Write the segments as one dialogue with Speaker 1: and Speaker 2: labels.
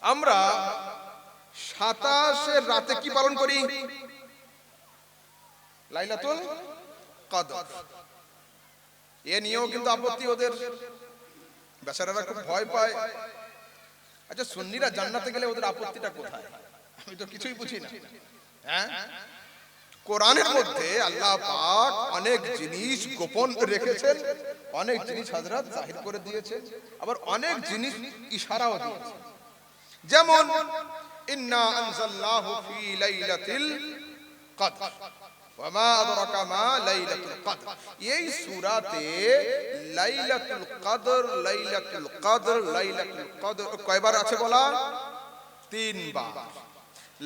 Speaker 1: আমরা 27 রাতে কি পালন করি? লাইলাতুল কদর। এ নিয়েও কিন্তু আপত্তি ওদের, বেচারারা খুব ভয় পায়। আচ্ছা, সুন্নিরা জান্নাতে গেলে ওদের আপত্তিটা কোথায়? আমি তো কিছুই বুঝি না। হ্যাঁ, কোরআনের মধ্যে আল্লাহ পাক অনেক জিনিস গোপন রেখেছেন, অনেক জিনিস হযরত জাহির করে দিয়েছেন, আবার অনেক জিনিস ইশারাও দিয়েছেন। যেমন ইন্না আনজালনাহু ফি লাইলাতিল কদর ওয়া মা আদরাকা মা লাইলাতুল কদর। এই সূরাতে লাইলাতুল কদর লাইলাতুল কদর লাইলাতুল কদর কয়বার আছে বলা? 3 বার।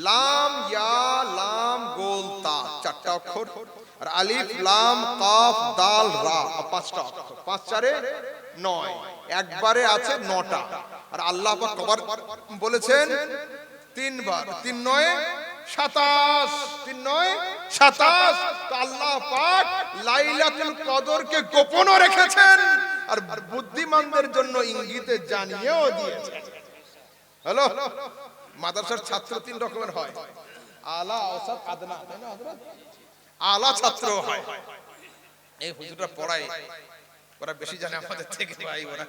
Speaker 1: লাম ইয়া লাম গোল তা 4টা অক্ষর, আর আলিফ লাম কাফ দাল রা 5টা অক্ষর। 5 4 9, একবারে আছে 9টা। আর আল্লাহ পাক কবার বলেছেন? 3 বার। 3 9 27, 3 9 27। তো আল্লাহ পাক লাইলাতুল কদরকে গোপনও রেখেছেন আর বুদ্ধিমানদের জন্য ইঙ্গিতে জানিয়েও দিয়েছেন। হ্যালো, মাদ্রাসার ছাত্র 3 রকমের হয়, আলা, আওসাত, আদনা, তাই না হযরত? আলা ছাত্র হয়, এই হুজুররা পড়ায়, ওরা বেশি জানে আমাদের থেকে ভাই, ওরা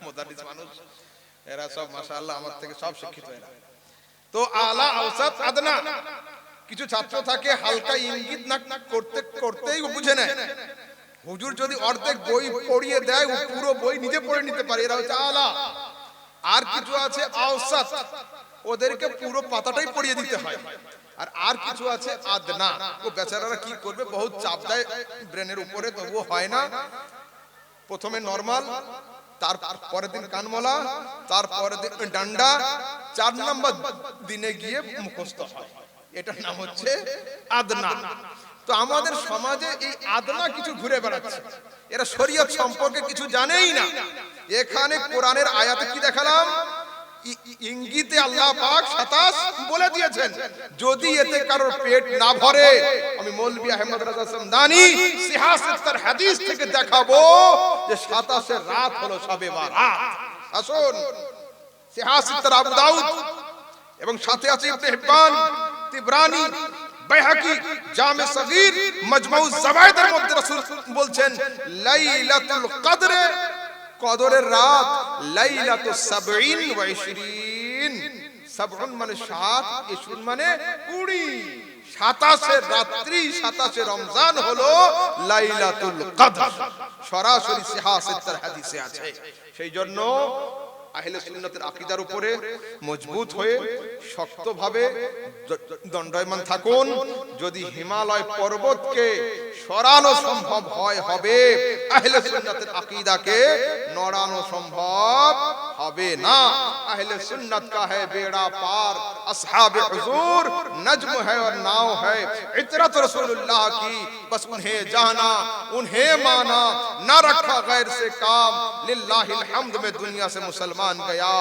Speaker 1: মুদারিস মানুষ, এরা সব মাশাআল্লাহ আমার থেকে সব শিক্ষিত এরা। তো আলা, আওসাত, আদনা। কিছু ছাত্র থাকে হালকা ইঙ্গিত না করতে করতেই বুঝে নেয়। হুজুর যদি অর্ধেক বই পড়িয়ে দেয়, ও পুরো বই নিজে পড়ে নিতে পারে, এরা হচ্ছে আলা। আর কিছু আছে আওসাত, ওদেরকে পুরো পাতাটাই পড়িয়ে দিতে হয়। আর কিছু আছে আদনা, ও বেচারারা কি করবে, বহুত চাপ দেয় ব্রেনের উপরে, তবুও হয় না। প্রথমে নরমাল, তারপরের দিন কানমলা, তারপরের দিন ডান্ডা, 4 নাম্বার দিনে গিয়ে মুখস্থ হয়। এটার নাম হচ্ছে আদনা। তো আমাদের সমাজে এই আদনা কিছু ঘুরে বেড়াচ্ছে, এরা শরীয়ত সম্পর্কে কিছু জানেই না। এখানে কোরআনের আয়াতে কি দেখালাম? ইঙ্গিতে আল্লাহ পাক 27 বলে দিয়েছেন। যদি এতে কারোর পেট না ভরে, আমি মৌলভী আহমদ রাজা সামদানি সিহাসতের হাদিস থেকে দেখাবো যে 27 এর রাত হলো শবে বারাত। আসুন, সিহাসতের আবু দাউদ এবং সাথে আছে ইবনে হিব্বান, তিবরানি, বাইহাকি, জামে সগীর, মাজমাউজ জাওয়ায়েদের মধ্যে রাসূল বলছেন লাইলাতুল কদরে, কদরের রাত, লাইলাতুস 70 ওয়া 20। 70 মানে 7, 20 মানে 20। 27 এর রাত্রি, 27 রমজান হলো লাইলাতুল কদর। সরাসরি সিহাসতের হাদিসে আছে। সেই জন্য আহলে সুন্নাতের আকীদার উপরে মজবুত হয়ে শক্তভাবে দণ্ডায়মান থাকুন। যদি হিমালয় পর্বতকে সরানো সম্ভব হয়, হবে, আহলে সুন্নাতের আকীদাকে নড়ানো সম্ভব হবে না। আহলে সুন্নাত का है बेड़ा पार, असहाबे हुजूर नज्म है और नाव है, इतरत रसूलुल्लाह की, बस उन्हें जाना, उन्हें माना, ना रखा गैर से काम, लिल्लाहिल हम्द में दुनिया से मुसलमान गया।